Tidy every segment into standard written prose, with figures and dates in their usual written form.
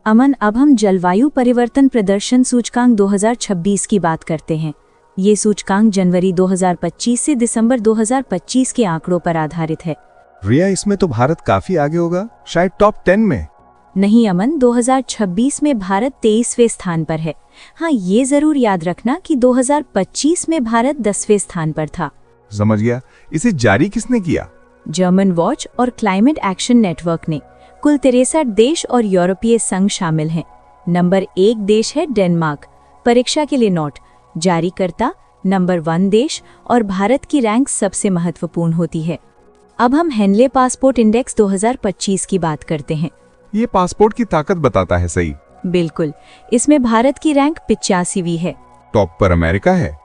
अमन, अब हम जलवायु परिवर्तन प्रदर्शन सूचकांक 2026 की बात करते हैं। ये सूचकांक जनवरी 2025 से दिसंबर 2025 के आंकड़ों पर आधारित है। रिया, इसमें तो भारत काफी आगे होगा, शायद टॉप 10 में। नहीं अमन, 2026 में भारत 23वें स्थान पर है। हाँ, ये जरूर याद रखना कि 2025 में भारत 10वें स्थान पर था। समझ गया। इसे जारी किसने किया? जर्मन वॉच और क्लाइमेट एक्शन नेटवर्क ने। कुल 63 देश और यूरोपीय संघ शामिल हैं। नंबर 1 देश है डेनमार्क, परीक्षा के लिए नोट। जारीकर्ता नंबर 1 देश और भारत की रैंक सबसे महत्वपूर्ण होती है। अब हम हेनले पासपोर्ट इंडेक्स 2025 की बात करते हैं। ये पासपोर्ट की ताकत बताता है, सही? बिल्कुल, इसमें भारत की रैंक 85वीं है। टॉप पर अमेरिका है?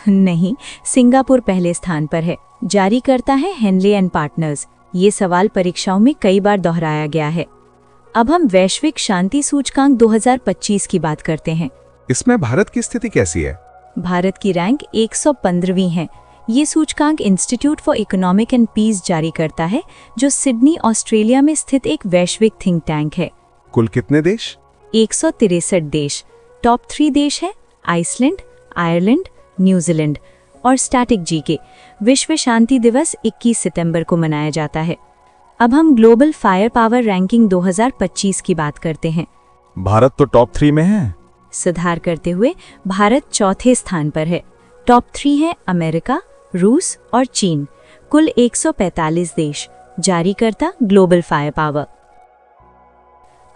नहीं, सिंगापुर पहले स्थान पर है। जारी करता है हेनले एंड पार्टनर्स। ये सवाल परीक्षाओं में कई बार दोहराया गया है। अब हम वैश्विक शांति सूचकांक 2025 की बात करते हैं। इसमें भारत की स्थिति कैसी है? भारत की रैंक 115वीं है। ये सूचकांक institute for economic and peace जारी करता है, जो सिडनी, ऑस्ट्रेलिया में स्थित एक वैश्विक थिंक टैंक है। कुल कितने देश? 163 देश। टॉप 3 देश है आइसलैंड, आयरलैंड, न्यूजीलैंड। और स्टैटिक जीके। विश्व शांति दिवस 21 सितंबर को मनाया जाता है। अब हम ग्लोबल फायर पावर रैंकिंग 2025 की बात करते हैं। भारत तो टॉप 3 में है। सुधार करते हुए भारत चौथे स्थान पर है। टॉप 3 है अमेरिका, रूस और चीन। कुल 145 देश। जारी करता ग्लोबल फायर पावर।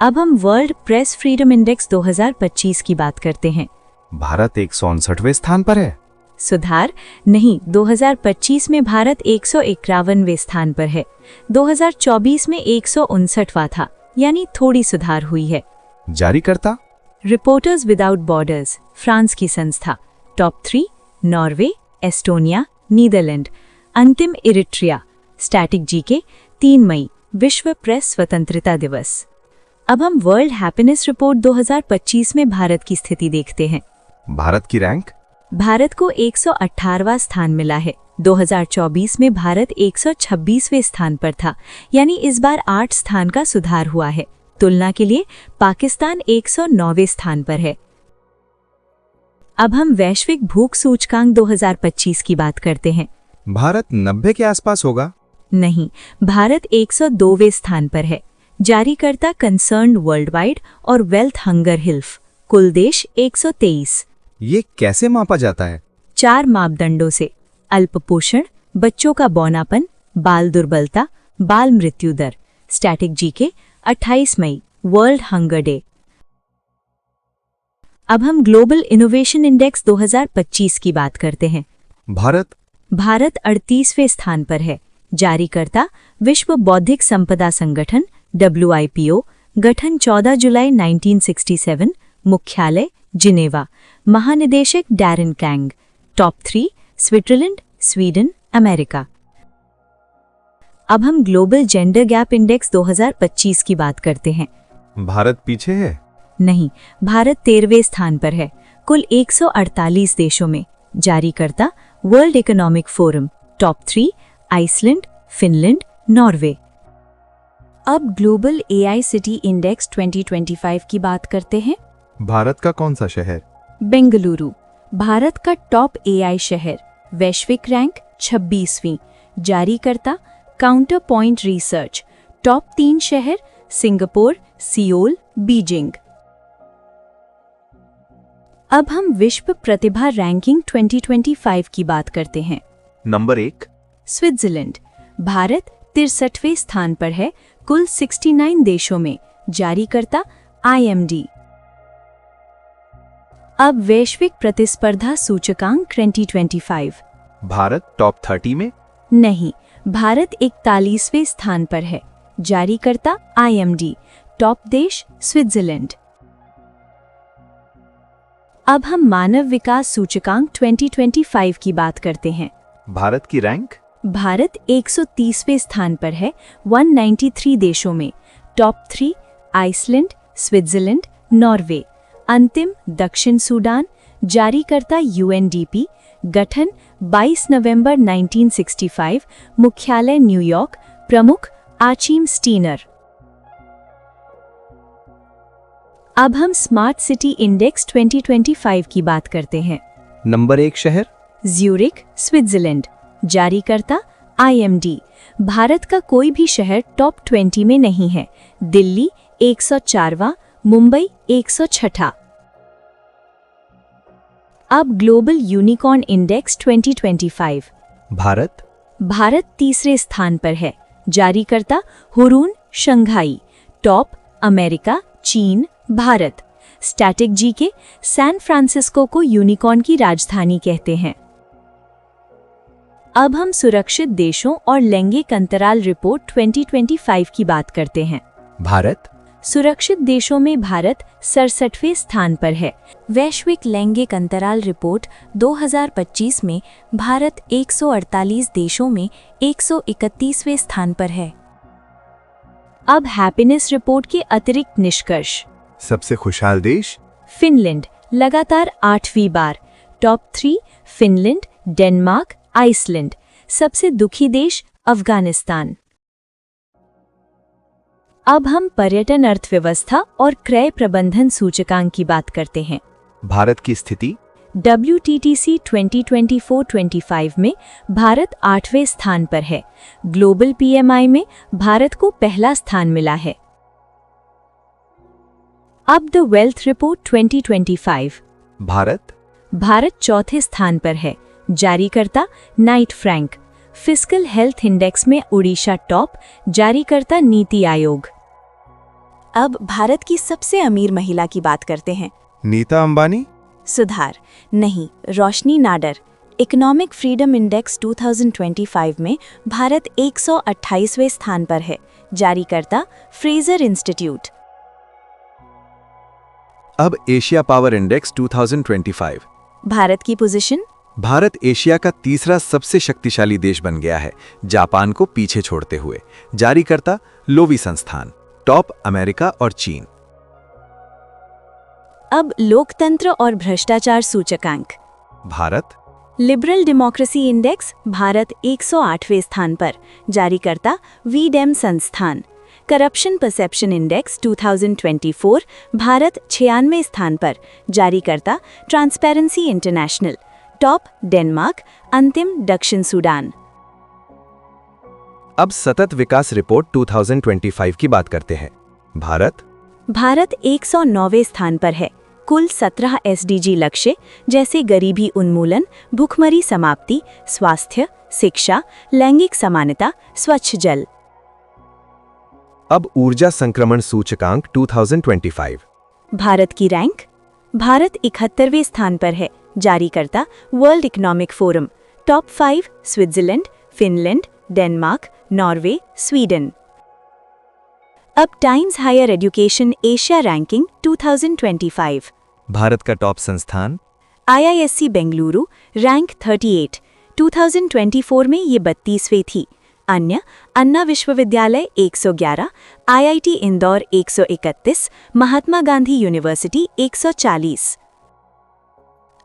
अब हम वर्ल्ड प्रेस फ्रीडम इंडेक्स 2025 की बात करते हैं। भारत 159वें स्थान पर है। सुधार नहीं, 2025 में भारत 151वें स्थान पर है। 2024 में 159वां था, यानी थोड़ी सुधार हुई है। जारी करता रिपोर्टर्स विदाउट बॉर्डर्स, फ्रांस की संस्था। Top 3 Norway, Estonia, Netherland. अंतिम इरिट्रिया। स्टैटिक जीके 3 मई, विश्व प्रेस स्वतंत्रता दिवस। अब हम वर्ल्ड हैप्पीनेस रिपोर्ट 2025 में भारत की स्थिति देखते हैं। भारत की रैंक? भारत को 118वां स्थान मिला है। 2024 में भारत 126वें स्थान पर था, यानी इस बार 8 स्थान का सुधार हुआ है। तुलना के लिए पाकिस्तान 109वें स्थान पर है। अब हम वैश्विक भूख सूचकांक 2025 की बात करते हैं। भारत 90 के आसपास होगा। नहीं, भारत 102वें स्थान पर है। जारीकर्ता कंसर्न्ड वर्ल्ड वाइड और वेल्थ हंगर हिल्फ। कुल देश 123। ये कैसे मापा जाता है? 4 मापदंडों से। अल्प पोषण, बच्चों का बौनापन, बाल दुर्बलता, बाल मृत्यु दर। स्टैटिक जीके 28 मई, वर्ल्ड हंगर डे। अब हम ग्लोबल इनोवेशन इंडेक्स 2025 की बात करते हैं। भारत 38वें स्थान पर है। जारीकर्ता विश्व बौद्धिक संपदा संगठन WIPO। गठन 14 जुलाई 1967। मुख्यालय जिनेवा। महानिदेशक Daren Tang. Top 3 Switzerland, Sweden, America. अब हम ग्लोबल जेंडर गैप इंडेक्स 2025 की बात करते हैं। भारत पीछे है? नहीं, भारत 13वें स्थान पर है, कुल 148 देशों में। जारीकर्ता World Economic Forum. Top 3 Iceland, Finland, Norway. अब ग्लोबल AI सिटी इंडेक्स 2025 की बात करते हैं। भारत का कौन सा शहर? बेंगलुरु, भारत का टॉप AI शहर। वैश्विक रैंक 26वीं। जारीकर्ता काउंटर पॉइंट रिसर्च। टॉप 3 शहर सिंगापुर, सियोल, बीजिंग। अब हम विश्व प्रतिभा रैंकिंग 2025 की बात करते हैं। नंबर 1 स्विट्जरलैंड, भारत 63वें स्थान पर है, कुल 69 देशों में। जारीकर्ता IMD। अब वैश्विक प्रतिस्पर्धा सूचकांक 2025। भारत टॉप 30 में? नहीं, भारत 41वें स्थान पर है। जारीकर्ता IMD। टॉप देश स्विट्जरलैंड। अब हम मानव विकास सूचकांक 2025 की बात करते हैं। भारत की रैंक? भारत 130वें स्थान पर है, 193 देशों में। Top 3 Iceland, Switzerland, Norway. अंतिम दक्षिण सूडान। जारीकर्ता UNDP। गठन 22 नवंबर 1965। मुख्यालय न्यूयॉर्क। प्रमुख आचिम स्टीनर। अब हम स्मार्ट सिटी इंडेक्स 2025 की बात करते हैं। नंबर 1 शहर ज्यूरिख, स्विट्जरलैंड। जारीकर्ता IMD। भारत का कोई भी शहर टॉप 20 में नहीं है। दिल्ली 104वां, मुंबई 106। अब ग्लोबल यूनिकॉर्न इंडेक्स 2025। भारत तीसरे स्थान पर है। जारीकर्ता हुरून, शंघाई। टॉप अमेरिका, चीन, Bharat. Static GK San Francisco को यूनिकॉर्न की राजधानी कहते हैं। अब हम सुरक्षित देशों और लैंगिक अंतराल रिपोर्ट 2025 की बात करते हैं। भारत सुरक्षित देशों में भारत 67वें स्थान पर है। वैश्विक लैंगिक अंतराल रिपोर्ट 2025 में भारत 148 देशों में 131वें स्थान पर है। अब हैप्पीनेस रिपोर्ट के अतिरिक्त निष्कर्ष। सबसे खुशहाल देश फिनलैंड लगातार 8वीं बार। Top 3 Finland, Denmark, Iceland. सबसे दुखी देश अफगानिस्तान। अब हम पर्यटन अर्थव्यवस्था और क्रय प्रबंधन सूचकांक की बात करते हैं। भारत की स्थिति WTTC 2024-25 में भारत 8वें स्थान पर है। ग्लोबल PMI में भारत को पहला स्थान मिला है। अब द वेल्थ रिपोर्ट 2025। भारत चौथे स्थान पर है। जारीकर्ता Knight Frank. Fiscal health index में उड़ीसा टॉप। जारीकर्ता नीति आयोग। अब भारत की सबसे अमीर महिला की बात करते हैं। नीता अंबानी सुधार नहीं, रोशनी नाडर। इकोनॉमिक फ्रीडम इंडेक्स 2025 में भारत 128वें स्थान पर है। जारीकर्ता फ्रेजर इंस्टीट्यूट। अब एशिया पावर इंडेक्स 2025। भारत की पोजीशन भारत एशिया का तीसरा सबसे शक्तिशाली देश बन गया है, जापान को पीछे छोड़ते हुए। जारीकर्ता लोवी संस्थान। टॉप अमेरिका और चीन। अब लोकतंत्र और भ्रष्टाचार सूचकांक। Bharat liberal democracy index Bharat 108वें स्थान पर। जारीकर्ता वीडेम संस्थान। करप्शन परसेप्शन इंडेक्स 2024 भारत 96वें स्थान पर। जारीकर्ता ट्रांसपेरेंसी इंटरनेशनल। टॉप डेनमार्क, अंतिम दक्षिण सूडान। अब सतत विकास रिपोर्ट 2025 की बात करते हैं। भारत 109वें स्थान पर है। कुल 17 SDG लक्ष्य जैसे गरीबी उन्मूलन, भूखमरी समाप्ति, स्वास्थ्य, शिक्षा, लैंगिक समानता, स्वच्छ जल। अब ऊर्जा संक्रमण सूचकांक 2025। भारत की रैंक। भारत 71वें स्थान पर है। जारीकर्ता World Economic Forum. Top 5 Switzerland, Finland, Denmark, Norway, Sweden. अब Times Higher Education Asia ranking 2025। Bharat का टॉप संस्थान IISc बेंगलुरु रैंक 38। 2024 में ये 32वें थी। अन्य अन्ना विश्वविद्यालय 111, IIT इंदौर 131, महात्मा गांधी यूनिवर्सिटी 140।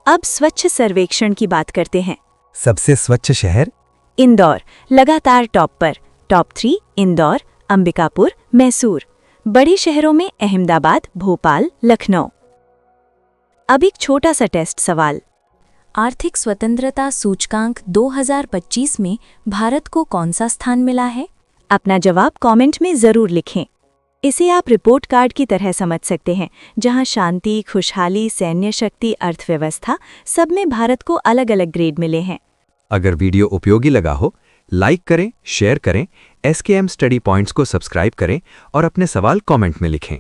अब स्वच्छ सर्वेक्षण की बात करते हैं। सबसे स्वच्छ शहर इंदौर लगातार टॉप पर। टॉप 3 इंदौर, अंबिकापुर, मैसूर। बड़े शहरों में अहमदाबाद, भोपाल, लखनऊ। अब एक छोटा सा टेस्ट सवाल। आर्थिक स्वतंत्रता सूचकांक 2025 में भारत को कौन सा स्थान मिला है? अपना जवाब कमेंट में जरूर लिखें। इसे आप रिपोर्ट कार्ड की तरह समझ सकते हैं, जहां शांति, खुशहाली, सैन्य शक्ति, अर्थव्यवस्था सब में भारत को अलग अलग ग्रेड मिले हैं। अगर वीडियो उपयोगी लगा हो, लाइक करें, शेयर करें, SKM स्टडी पॉइंट्स को सब्सक्राइब करें और अपने सवाल कमेंट में लिखें।